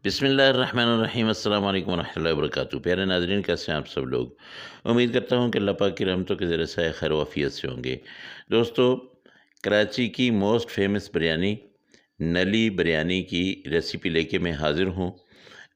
बिस्मिल्लाहिर्रहमानिर्रहीम अस्सलाम वालेकुम वरहमतुल्लाहि वबरकातुहू। प्यारे नाज़रीन, कैसे हैं आप सब लोग। उम्मीद करता हूँ कि अल्लाह पाक की रहमतों के ज़रिए से खैर वाफ़ियत से होंगे। दोस्तों, कराची की मोस्ट फेमस बिरयानी नली बिरयानी की रेसिपी लेके मैं हाज़िर हूँ।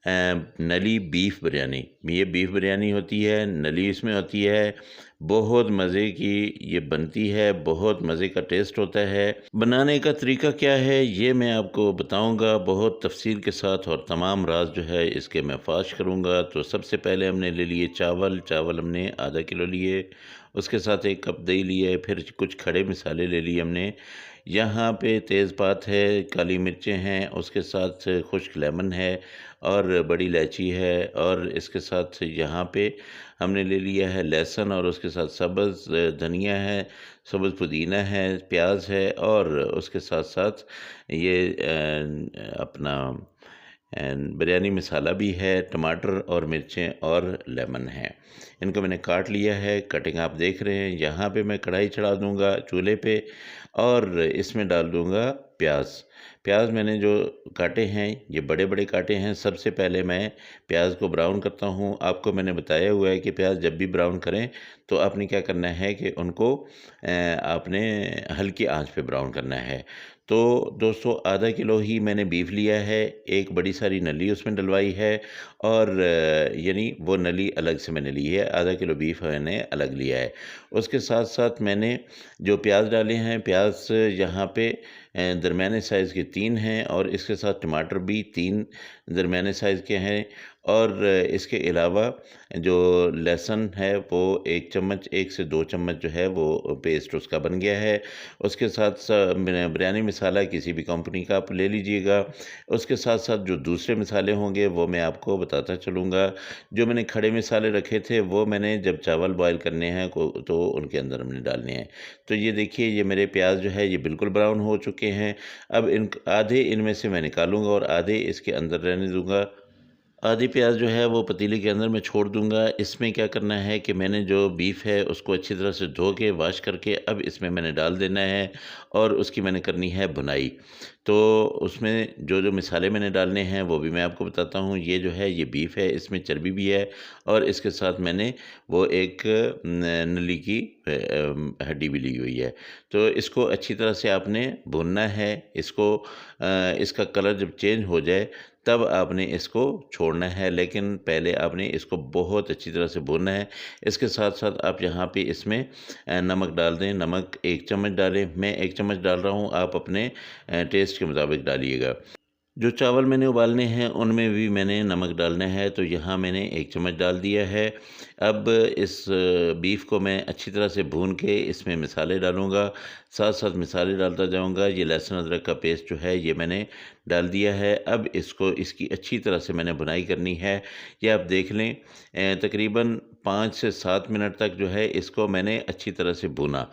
नली बीफ बिरयानी, ये बीफ बिरयानी होती है, नली इसमें होती है। बहुत मज़े की ये बनती है, बहुत मज़े का टेस्ट होता है। बनाने का तरीका क्या है ये मैं आपको बताऊंगा बहुत तफसील के साथ, और तमाम राज जो है इसके मैं फाश करूंगा। तो सबसे पहले हमने ले लिए चावल। चावल हमने आधा किलो लिए, उसके साथ एक कप दही लिए, फिर कुछ खड़े मसाले ले लिए हमने। यहाँ पे तेज़पात है, काली मिर्चें हैं, उसके साथ खुश्क लेमन है और बड़ी इलायची है, और इसके साथ यहाँ पे हमने ले लिया है लहसुन, और उसके साथ सब्ज़ धनिया है, सब्ज़ पुदीना है, प्याज है, और उसके साथ साथ ये अपना बिरयानी मसाला भी है, टमाटर और मिर्चें और लेमन है। इनको मैंने काट लिया है, कटिंग आप देख रहे हैं। यहाँ पे मैं कढ़ाई चढ़ा दूँगा चूल्हे पे, और इसमें डाल दूँगा प्याज। प्याज मैंने जो काटे हैं ये बड़े बड़े काटे हैं। सबसे पहले मैं प्याज को ब्राउन करता हूँ। आपको मैंने बताया हुआ है कि प्याज जब भी ब्राउन करें तो आपने क्या करना है कि उनको आपने हल्की आंच पे ब्राउन करना है। तो दोस्तों, आधा किलो ही मैंने बीफ लिया है, एक बड़ी सारी नली उसमें डलवाई है, और यानी वो नली अलग से मैंने ली है, आधा किलो बीफ मैंने अलग लिया है। उसके साथ साथ मैंने जो प्याज डाले हैं, प्याज यहाँ पे दरमियाने साइज़ के 3 हैं, और इसके साथ टमाटर भी 3 दरमियाने साइज़ के हैं। और इसके अलावा जो लहसुन है वो 1 चम्मच, 1 से 2 चम्मच जो है वो पेस्ट उसका बन गया है। उसके साथ बिरयानी मसाला किसी भी कंपनी का आप ले लीजिएगा। उसके साथ साथ जो दूसरे मसाले होंगे वो मैं आपको बताता चलूँगा। जो मैंने खड़े मसाले रखे थे वो मैंने जब चावल बॉयल करने हैं को तो उनके अंदर हमने डालने हैं। तो ये देखिए, ये मेरे प्याज जो है ये बिल्कुल ब्राउन हो चुके हैं। अब इन आधे इनमें से मैं निकालूँगा और आधे इसके अंदर रहने दूँगा। आधी प्याज जो है वो पतीले के अंदर मैं छोड़ दूंगा। इसमें क्या करना है कि मैंने जो बीफ है उसको अच्छी तरह से धो के वॉश करके अब इसमें मैंने डाल देना है, और उसकी मैंने करनी है भुनाई। तो उसमें जो जो मसाले मैंने डालने हैं वो भी मैं आपको बताता हूँ। ये जो है ये बीफ है, इसमें चर्बी भी है, और इसके साथ मैंने वो एक नली की हड्डी भी ली हुई है। तो इसको अच्छी तरह से आपने भूनना है। इसका कलर जब चेंज हो जाए तब आपने इसको छोड़ना है, लेकिन पहले आपने इसको बहुत अच्छी तरह से भूनना है। इसके साथ साथ आप यहाँ पे इसमें नमक डाल दें। नमक 1 चम्मच डालें, मैं 1 चम्मच डाल रहा हूँ, आप अपने टेस्ट के मुताबिक डालिएगा। जो चावल मैंने उबालने हैं उनमें भी मैंने नमक डालना है, तो यहाँ मैंने 1 चम्मच डाल दिया है। अब इस बीफ को मैं अच्छी तरह से भून के इसमें मसाले डालूँगा, साथ साथ मसाले डालता जाऊँगा। ये लहसुन अदरक का पेस्ट जो है ये मैंने डाल दिया है। अब इसकी अच्छी तरह से मैंने भुनाई करनी है। ये आप देख लें, तकरीबन 5 से 7 मिनट तक जो है इसको मैंने अच्छी तरह से भुना,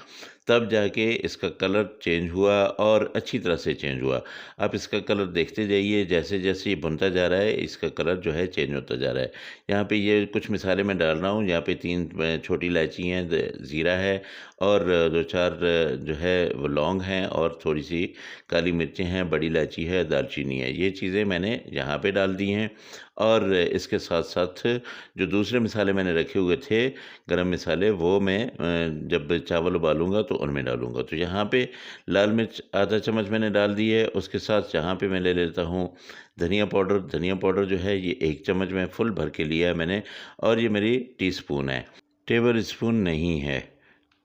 तब जाके इसका कलर चेंज हुआ, और अच्छी तरह से चेंज हुआ। आप इसका कलर देखते जाइए, जैसे जैसे ये भुनता जा रहा है इसका कलर जो है चेंज होता जा रहा है। यहाँ पे ये कुछ मिसाले मैं डाल रहा हूँ। यहाँ पे 3 छोटी इलायची हैं, ज़ीरा है, और 2-4 जो है वो लौंग हैं, और थोड़ी सी काली मिर्चें हैं, बड़ी इलायची है, दालचीनी है। ये चीज़ें मैंने यहाँ पे डाल दी हैं। और इसके साथ साथ जो दूसरे मसाले मैंने रखे हुए थे, गरम मसाले, वो मैं जब चावल उबालूँगा तो उनमें डालूँगा। तो यहाँ पे लाल मिर्च आधा चम्मच मैंने डाल दी है। उसके साथ यहाँ पे मैं ले लेता हूँ धनिया पाउडर। धनिया पाउडर जो है ये 1 चम्मच मैं फुल भर के लिया है मैंने, और ये मेरी टीस्पून है, टेबल स्पून नहीं है।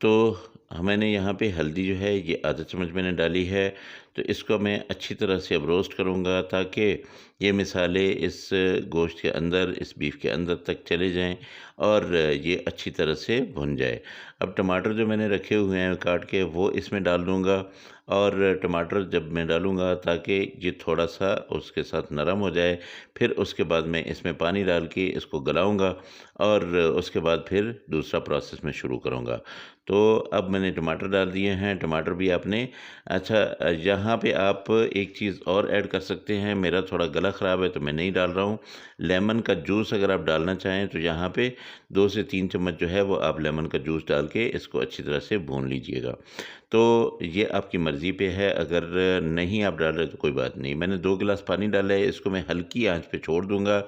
तो मैंने यहाँ पे हल्दी जो है ये आधा चम्मच मैंने डाली है। तो इसको मैं अच्छी तरह से अब रोस्ट करूँगा, ताकि ये मिसाले इस गोश्त के अंदर, इस बीफ के अंदर तक चले जाएं, और ये अच्छी तरह से भुन जाए। अब टमाटर जो मैंने रखे हुए हैं काट के वो इसमें डाल दूँगा, और टमाटर जब मैं डालूँगा ताकि ये थोड़ा सा उसके साथ नरम हो जाए, फिर उसके बाद मैं इसमें पानी डाल के इसको गलाऊँगा, और उसके बाद फिर दूसरा प्रोसेस मैं शुरू करूँगा। तो अब मैंने टमाटर डाल दिए हैं। टमाटर भी आपने अच्छा, यहाँ पे आप एक चीज़ और ऐड कर सकते हैं। मेरा थोड़ा गला ख़राब है तो मैं नहीं डाल रहा हूँ। लेमन का जूस अगर आप डालना चाहें तो यहाँ पे 2 से 3 चम्मच जो है वो आप लेमन का जूस डाल के इसको अच्छी तरह से भून लीजिएगा। तो ये आपकी मर्ज़ी पे है, अगर नहीं आप डाल रहे तो कोई बात नहीं। मैंने 2 गिलास पानी डाला है, इसको मैं हल्की आँच पे छोड़ दूँगा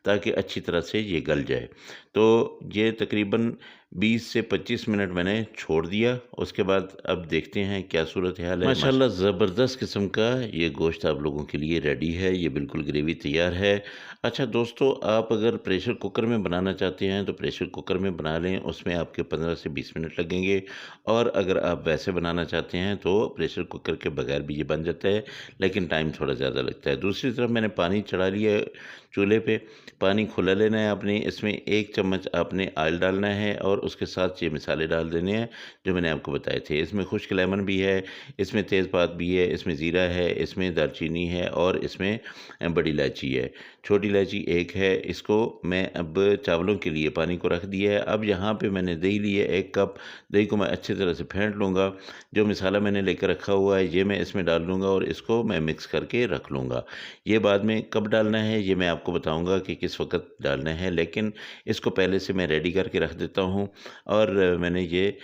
ताकि अच्छी तरह से ये गल जाए। तो ये तकरीबन 20 से 25 मिनट मैंने छोड़ दिया, उसके बाद अब देखते हैं क्या सूरत-ए-हाल है। माशाल्लाह ज़बरदस्त किस्म का ये गोश्त आप लोगों के लिए रेडी है, ये बिल्कुल ग्रेवी तैयार है। अच्छा दोस्तों, आप अगर प्रेशर कुकर में बनाना चाहते हैं तो प्रेशर कुकर में बना लें, उसमें आपके 15 से 20 मिनट लगेंगे। और अगर आप वैसे बनाना चाहते हैं तो प्रेशर कुकर के बगैर भी ये बन जाता है, लेकिन टाइम थोड़ा ज़्यादा लगता है। दूसरी तरफ मैंने पानी चढ़ा लिया है चूल्हे पे, पानी खुला लेना है आपने, इसमें 1 चम्मच आपने ऑयल डालना है और उसके साथ ये मसाले डाल देने हैं जो मैंने आपको बताए थे। इसमें खुश्क लेमन भी है, इसमें तेज़पात भी है, इसमें ज़ीरा है, इसमें दालचीनी है और इसमें बड़ी इलायची है। छोटी इलायची 1 है। इसको मैं अब चावलों के लिए पानी को रख दिया है। अब यहाँ पे मैंने दही ली है 1 कप, दही को मैं अच्छी तरह से फेंट लूँगा। जो मसाला मैंने लेकर रखा हुआ है ये मैं इसमें डाल लूँगा और इसको मैं मिक्स करके रख लूँगा। ये बाद में कब डालना है ये मैं आपको बताऊँगा कि किस वक़्त डालना है, लेकिन इसको पहले से मैं रेडी करके रख देता हूँ। और मैंने ये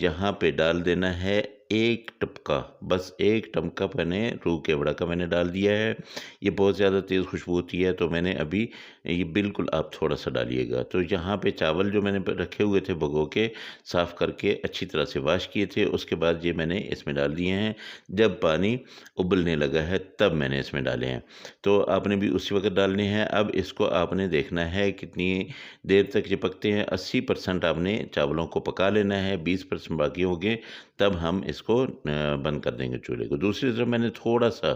यहाँ पे डाल देना है 1 टपका, बस 1 टमका मैंने रूह के वड़ा का मैंने डाल दिया है। ये बहुत ज़्यादा तेज़ खुशबू होती है तो मैंने अभी ये बिल्कुल आप थोड़ा-सा डालिएगा। तो यहाँ पे चावल जो मैंने रखे हुए थे भिगो के, साफ़ करके अच्छी तरह से वॉश किए थे, उसके बाद ये मैंने इसमें डाल दिए हैं। जब पानी उबलने लगा है तब मैंने इसमें डाले हैं। तो आपने भी उसी वक़्त डालने हैं। अब इसको आपने देखना है कितनी देर तक ये पकते हैं। 80% आपने चावलों को पका लेना है, 20% बाकी होंगे, तब हम इसको बंद कर देंगे चूल्हे को। दूसरी तरफ मैंने थोड़ा-सा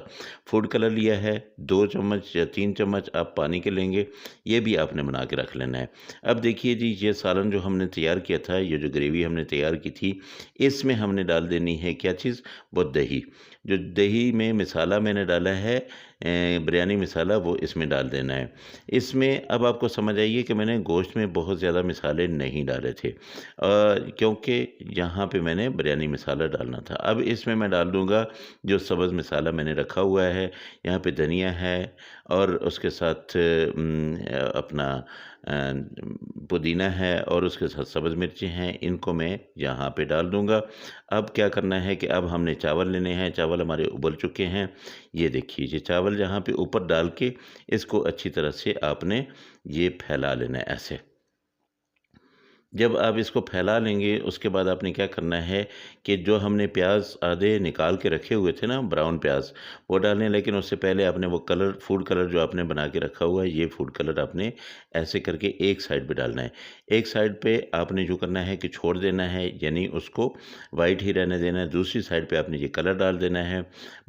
फूड कलर लिया है, 2 चम्मच या 3 चम्मच आप पानी के लेंगे, ये भी आपने बना के रख लेना है। अब देखिए जी, ये सालन जो हमने तैयार किया था, ये जो ग्रेवी हमने तैयार की थी, इसमें हमने डाल देनी है क्या चीज़, वो दही। जो दही में मसाला मैंने डाला है बिरयानी मसाला, वो इसमें डाल देना है। इसमें अब आपको समझ आइए कि मैंने गोश्त में बहुत ज़्यादा मसाले नहीं डाले थे क्योंकि यहाँ पे मैंने बिरयानी मसाला डालना था। अब इसमें मैं डाल दूँगा जो सब्ज़ मसाला मैंने रखा हुआ है, यहाँ पे धनिया है और उसके साथ अपना पुदीना है और उसके साथ सब्ज़ मिर्ची हैं, इनको मैं यहाँ पे डाल दूँगा। अब क्या करना है कि अब हमने चावल लेने हैं, चावल हमारे उबल चुके हैं। ये देखिए, ये चावल यहाँ पे ऊपर डाल के इसको अच्छी तरह से आपने ये फैला लेना है ऐसे। जब आप इसको फैला लेंगे उसके बाद आपने क्या करना है कि जो हमने प्याज आधे निकाल के रखे हुए थे ना, ब्राउन प्याज, वो डालने, लेकिन उससे पहले आपने वो कलर, फूड कलर जो आपने बना के रखा हुआ है, ये फूड कलर आपने ऐसे करके एक साइड पे डालना है। एक साइड पे आपने जो करना है कि छोड़ देना है, यानी उसको वाइट ही रहने देना है। दूसरी साइड पे आपने ये कलर डाल देना है।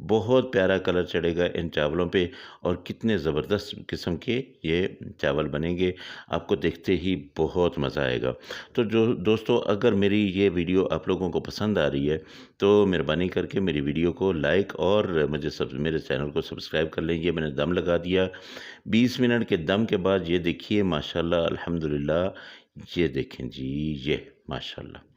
बहुत प्यारा कलर चढ़ेगा इन चावलों पे और कितने ज़बरदस्त किस्म के ये चावल बनेंगे, आपको देखते ही बहुत मज़ा आएगा। तो जो दोस्तों, अगर मेरी ये वीडियो आप लोगों को पसंद आ रही है तो मेहरबानी करके मेरी वीडियो को लाइक और मेरे चैनल को सब्सक्राइब कर लें। ये मैंने दम लगा दिया। 20 मिनट के दम के बाद ये देखिए माशाल्लाह अल्हम्दुलिल्लाह, ये देखें जी, ये माशाल्लाह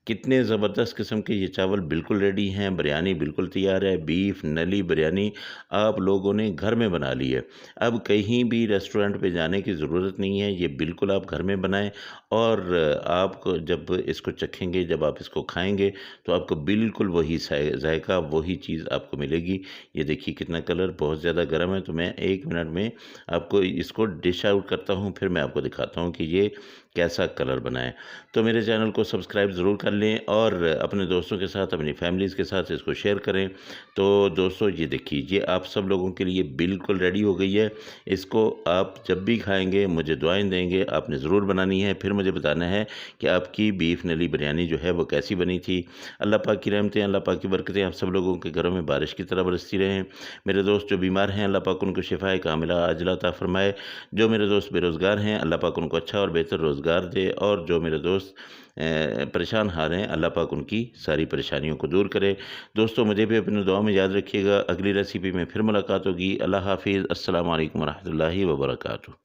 कितने ज़बरदस्त किस्म के ये चावल बिल्कुल रेडी हैं। बिरयानी बिल्कुल तैयार है। बीफ नली बिरयानी आप लोगों ने घर में बना ली है। अब कहीं भी रेस्टोरेंट पे जाने की ज़रूरत नहीं है, ये बिल्कुल आप घर में बनाएं और आप जब इसको चखेंगे, जब आप इसको खाएंगे तो आपको बिल्कुल वही जायका, वही चीज़ आपको मिलेगी। ये देखिए कितना कलर बहुत ज़्यादा गर्म है, तो मैं 1 मिनट में आपको इसको डिश आउट करता हूँ, फिर मैं आपको दिखाता हूँ कि ये कैसा कलर बना है। तो मेरे चैनल को सब्सक्राइब ज़रूर कर लें और अपने दोस्तों के साथ, अपनी फैमिलीज़ के साथ इसको शेयर करें। तो दोस्तों, ये देखिए, ये आप सब लोगों के लिए बिल्कुल रेडी हो गई है। इसको आप जब भी खाएंगे मुझे दुआएं देंगे, आपने ज़रूर बनानी है, फिर मुझे बताना है कि आपकी बीफ नली बिरयानी जो है वो कैसी बनी थी। अल्लाह पाक की रहमतें, अल्लाह पाक की बरकतें आप सब लोगों के घरों में बारिश की तरह बरसती रहें। मेरे दोस्त जो बीमार हैं, अल्लाह पाक उनको शिफाए कामिला आजिला अता फरमाए। जो मेरे दोस्त बेरोज़गार हैं, अल्लाह पाक उनको अच्छा और बेहतर रोज़गार दे। और जो मेरे दोस्त परेशान हाल हैं, अल्लाह पाक उनकी सारी परेशानियों को दूर करे। दोस्तों, मुझे भी अपनी दुआ में याद रखिएगा। अगली रेसिपी में फिर मुलाकात होगी। अल्लाह हाफिज़। अस्सलामु अलैकुम व रहमतुल्लाहि व बरकातुहू।